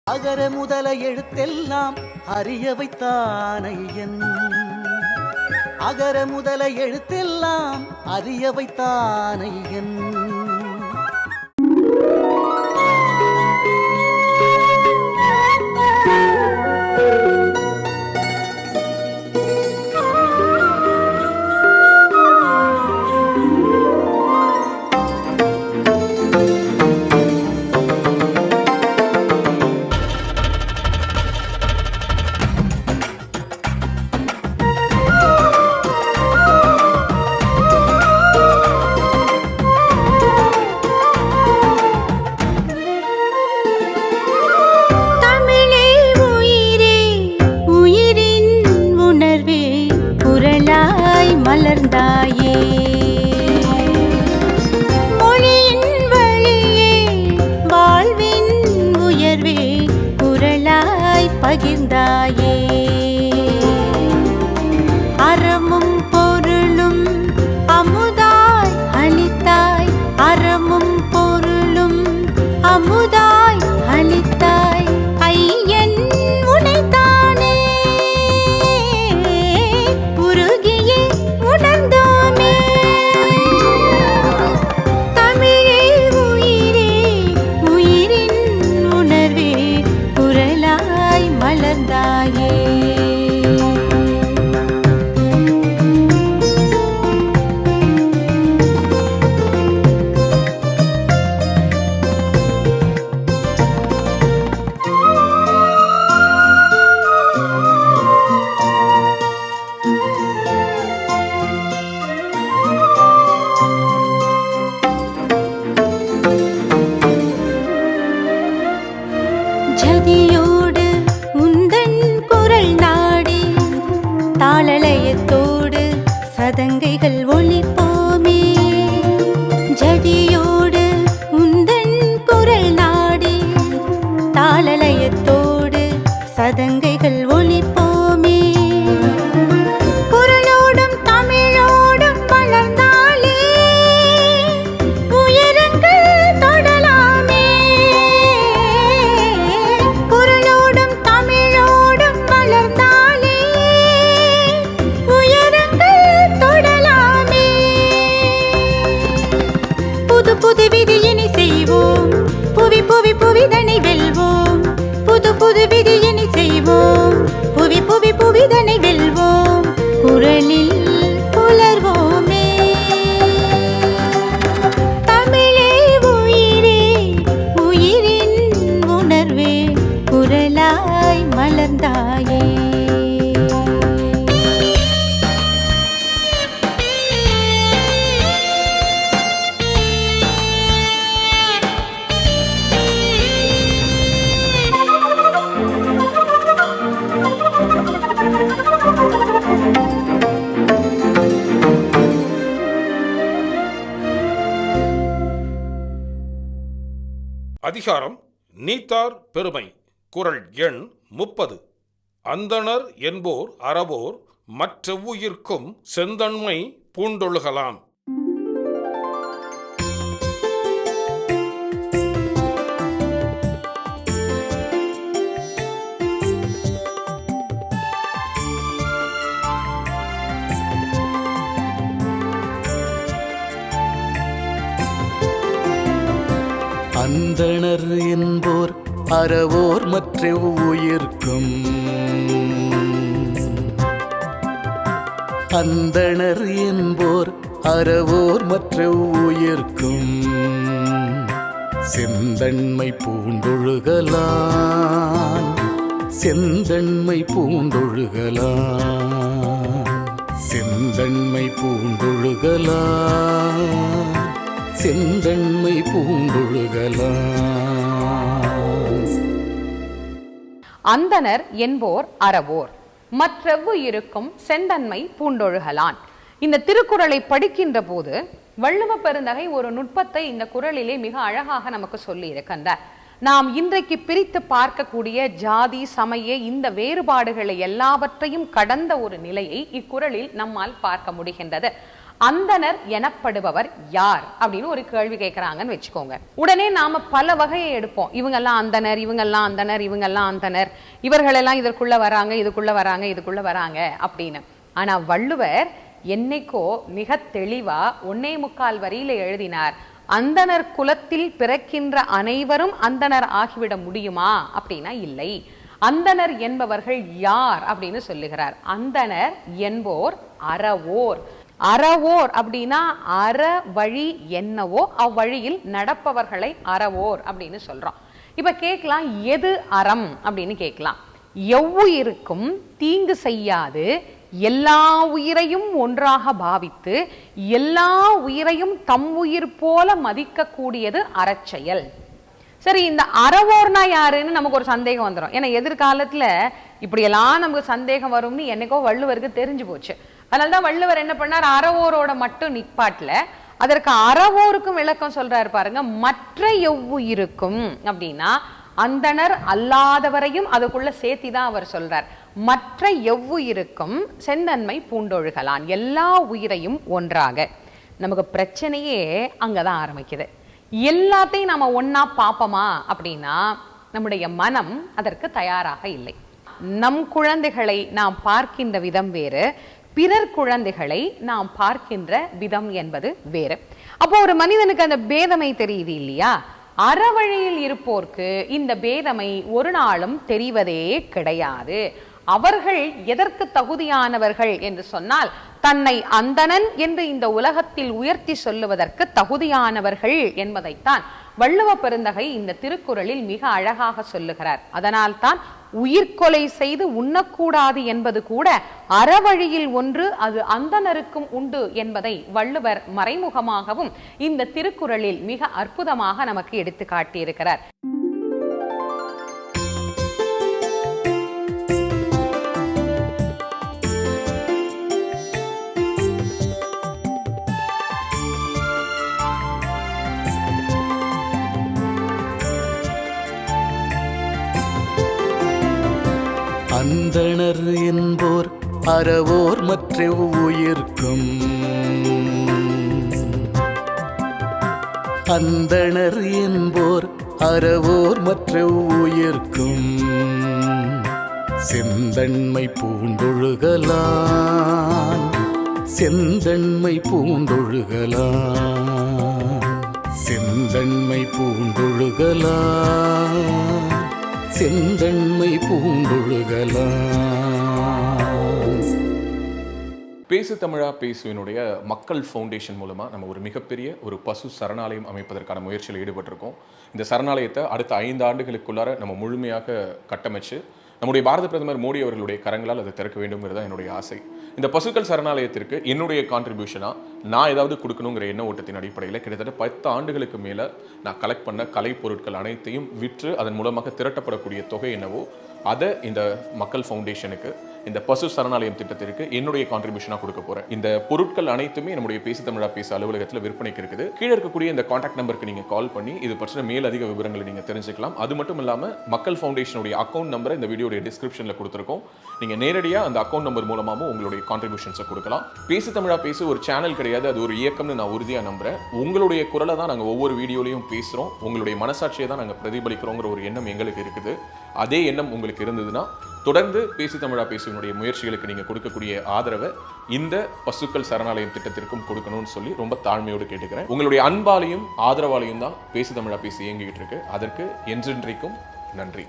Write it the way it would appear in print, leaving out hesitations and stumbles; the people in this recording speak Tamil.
அகர முதல எழுத்தெல்லாம் அறிய வைத்தானையன். அகர முதல எழுத்தெல்லாம் அறிய வைத்தானையன். மலர்ந்தாயே மொழியின் வழியே வாழ்வின் உயர்வே குரலாய் பகிர்ந்தாயே. அறமும் பொருளும் அமுதாய் அளித்தாய், அறமும் பொருளும் அமுதாய் அளித்தாய். ஐயன் உனைத்தானே உருகியே உணர்ந்தோமே. தமிழே உயிரே உயிரின் உணர்வே குரலாய் மலர்ந்தாயே. ஜதியோடு உந்தன் குரல் நாடி தாளலயத்தோடு சதங்கைகள் ஒலிப்போமே. ஜதியோடு உந்தன் குரல் நாடி தாளலயத்தோடு சதங்கைகள் ஒலிப்போமே. குரலோடும் தமிழோடும் வளர்ந்தாலே உயரங்கள் தொடலாமே. குரலோடும் தமிழோடும் வளர்ந்தாலே உயரங்கள் தொடலாமே. புது புது விதியினை செய்வோம், புவி புவி புவிதனை வெல்வோம். புது புது விதியினை செய்வோம், புவி புவி புவிதனை வெல்வோம். குரலில் புலர்வோமே. தமிழே உயிரே உயிரின் உணர்வே குரலாய் மலர்ந்தாயே. அதிகாரம் நீத்தார் பெருமை. குறள் எண் 30. அந்தணர் என்போர் அறவோர் மற்றெவ்வுயிர்க்கும் செந்தன்மை பூண்டொழுகலாம். அந்தணர் என்போர் அறவோர் மற்றெவ்வுயிர்க்கும். அந்தணர் என்போர் அறவோர் மற்றெவ்வுயிர்க்கும் செந்தன்மை பூண்டொழுகலான். செந்தன்மை பூண்டொழுகலான். செந்தன்மை பூண்டொழுகலான். செந்தன்மை பூண்டொழுகலான். அந்தணர் என்போர் அறவோர் மற்றெவ்வுயிருக்கும் செந்தன்மை பூண்டொழுகலான். இந்த திருக்குறளை படிக்கின்ற போது வள்ளுவ பெருந்தகை ஒரு நுட்பத்தை இந்த குறளிலே மிக அழகாக நமக்கு சொல்லி இருக்கின்றார். நாம் இன்றைக்கு பிரித்து பார்க்கக்கூடிய ஜாதி சமய இந்த வேறுபாடுகளை எல்லாவற்றையும் கடந்த ஒரு நிலையை இக்குறளில் நம்மால் பார்க்க முடிகின்றது. அந்தணர் எனப்படுபவர் யார் அப்படின்னு ஒரு கேள்வி கேட்கிறாங்கன்னு வச்சுக்கோங்க. உடனே நாம பல வகையை எடுப்போம். இவங்கெல்லாம் அந்தணர், இவங்கெல்லாம் அந்தணர், இவங்கெல்லாம் அந்தணர், இவர்களெல்லாம் இதற்குள்ள வராங்க, இதுக்குள்ள வராங்க, இதுக்குள்ள வராங்க அப்படின்னு. ஆனா வள்ளுவர் என்னைக்கோ மிக தெளிவா 1.25 வரியில எழுதினார், அந்தணர் குலத்தில் பிறக்கின்ற அனைவரும் அந்தணர் ஆகிவிட முடியுமா அப்படின்னா இல்லை. அந்தணர் என்பவர்கள் யார் அப்படின்னு சொல்லுகிறார். அந்தணர் என்போர் அறவோர். அறவோர் அப்படின்னா அற வழி என்னவோ அவ்வழியில் நடப்பவர்களை அறவோர் அப்படின்னு சொல்றோம். இப்ப கேட்கலாம், எது அறம் அப்படின்னு கேட்கலாம். எவ்வுயிருக்கும் தீங்கு செய்யாது எல்லா உயிரையும் ஒன்றாக பாவித்து எல்லா உயிரையும் தம் உயிர் போல மதிக்க கூடியது அறச்செயல். சரி, இந்த அறவோர்னா யாருன்னு நமக்கு ஒரு சந்தேகம் வந்துடும். ஏன்னா எதிர்காலத்துல இப்படியெல்லாம் நமக்கு சந்தேகம் வரும்னு என்னைக்கோ வள்ளுவருக்கு தெரிஞ்சு போச்சு. அதனால்தான் வள்ளுவர் என்ன பண்ணார், அறவோரோட மட்டும் நிப்பாட்டல, அதற்கு அறவோருக்கும் விளக்கம் சொல்றாரு பாருங்க. மற்ற எவ்வுயிருக்கும் அப்படின்னா அந்தணர் அல்லாதவரையும் அதுக்குள்ள சேர்த்திதான் அவர் சொல்றார். மற்ற எவ்வுயிருக்கும் செந்தன்மை பூண்டொழுகலான், எல்லா உயிரையும் ஒன்றாக. நமக்கு பிரச்சனையே அங்கதான் ஆரம்பிக்குது. எல்லாத்தையும் நாம ஒன்னா பாப்போமா அப்படின்னா நம்முடைய மனம் அதற்கு தயாராக இல்லை. நம் குழந்தைகளை நாம் பார்க்கின்ற விதம் வேறு, பிறர் குழந்தைகளை நாம் பார்க்கின்ற விதம் என்பது வேறு. அப்போ ஒரு மனிதனுக்கு அந்த பேதமை தெரியுது இல்லையா? அறவழியில் இருப்போர்க்கு இந்த பேதமை ஒரு நாளும் தெரிவதே கிடையாது. அவர்கள் எதற்கு தகுதியானவர்கள் என்று சொன்னால், தன்னை அந்தணன் என்று இந்த உலகத்தில் உயர்த்தி சொல்லுவதற்கு தகுதியானவர்கள் என்பதைத்தான் வள்ளுவ பெருந்தகை இந்த திருக்குறளில் மிக அழகாக சொல்லுகிறார். அதனால் தான் உயிர்கொலை செய்து உண்ணக்கூடாது என்பது கூட அறவழியில் ஒன்று, அது அந்தணருக்கும் உண்டு என்பதை வள்ளுவர் மறைமுகமாகவும் இந்த திருக்குறளில் மிக அற்புதமாக நமக்கு எடுத்து காட்டியிருக்கிறார். அந்தணர் என்போர் அறவோர் மற்ற உயிர்க்கும். அந்தணர் என்போர் அறவோர் மற்ற உயிர்க்கும். செந்தன்மை பூண்டொழுகலான், செந்தன்மை பூண்டொழுகலான், செந்தன்மை பூண்டொழுகலான், செந்தன்மை பூண்டொழுகலான். பேசு தமிழா பேசுவினுடைய மக்கள் ஃபவுண்டேஷன் மூலமாக நம்ம ஒரு மிகப்பெரிய ஒரு பசு சரணாலயம் அமைப்பதற்கான முயற்சியில் ஈடுபட்டிருக்கோம். இந்த சரணாலயத்தை அடுத்த 5 ஆண்டுகளுக்குள்ளார நம்ம முழுமையாக கட்டமைச்சு நம்முடைய பாரத பிரதமர் மோடி அவர்களுடைய கரங்களால் அதை திறக்க வேண்டும்ங்கிறது தான் என்னுடைய ஆசை. இந்த பசுக்கள் சரணாலயத்திற்கு என்னுடைய கான்ட்ரிபியூஷனாக நான் ஏதாவது கொடுக்கணுங்கிற எண்ண ஓட்டத்தின் அடிப்படையில் கிட்டத்தட்ட 10 ஆண்டுகளுக்கு மேலே நான் கலெக்ட் பண்ண கலை பொருட்கள் அனைத்தையும் விற்று அதன் மூலமாக திரட்டப்படக்கூடிய தொகை என்னவோ அதை இந்த மக்கள் ஃபவுண்டேஷனுக்கு, இந்த பசு சரணாலயம் திட்டத்திற்கு என்னுடைய கான்ட்ரிபியூஷனாக கொடுக்க போகிறேன். இந்த பொருட்கள் அனைத்துமே நம்முடைய பேசு தமிழா பேசு அலுவலகத்தில் விற்பனைக்கு இருக்குது. கீழே இருக்கக்கூடிய இந்த கான்டாக்ட் நம்பருக்கு நீங்கள் கால் பண்ணி இது பற்றின மேலதிக விவரங்களை நீங்கள் தெரிஞ்சுக்கலாம். அது மட்டும் இல்லாமல் மக்கள் ஃபவுண்டேஷனுடைய அக்கௌண்ட் நம்பரை இந்த வீடியோடைய டிஸ்கிரிப்ஷனில் கொடுத்துருக்கோம். நீங்கள் நேரடியாக அந்த அக்கௌண்ட் நம்பர் மூலமாகவும் உங்களுடைய கான்ட்ரிபியூஷன்ஸை கொடுக்கலாம். பேசு தமிழா பேசு ஒரு சேனல் கிடையாது, அது ஒரு இயக்கம்னு நான் உறுதியாக நம்புகிறேன். உங்களுடைய குரலை தான் நாங்கள் ஒவ்வொரு வீடியோலையும் பேசுகிறோம், உங்களுடைய மனசாட்சியை தான் நாங்கள் பிரதிபலிக்கிறோங்கிற ஒரு எண்ணம் எங்களுக்கு இருக்குது. அதே எண்ணம் உங்களுக்கு இருந்ததுன்னா தொடர்ந்து பேசு தமிழா பேசுவனுடைய முயற்சிகளுக்கு நீங்கள் கொடுக்கக்கூடிய ஆதரவை இந்த பசுக்கள் சரணாலயம் திட்டத்திற்கும் கொடுக்கணும்னு சொல்லி ரொம்ப தாழ்மையோடு கேட்டுக்கிறேன். உங்களுடைய அன்பாலையும் ஆதரவாலையும் தான் பேசு தமிழா பேசி இயங்கிக்கிட்டு இருக்கு. அதற்கு என்றென்றைக்கும் நன்றி.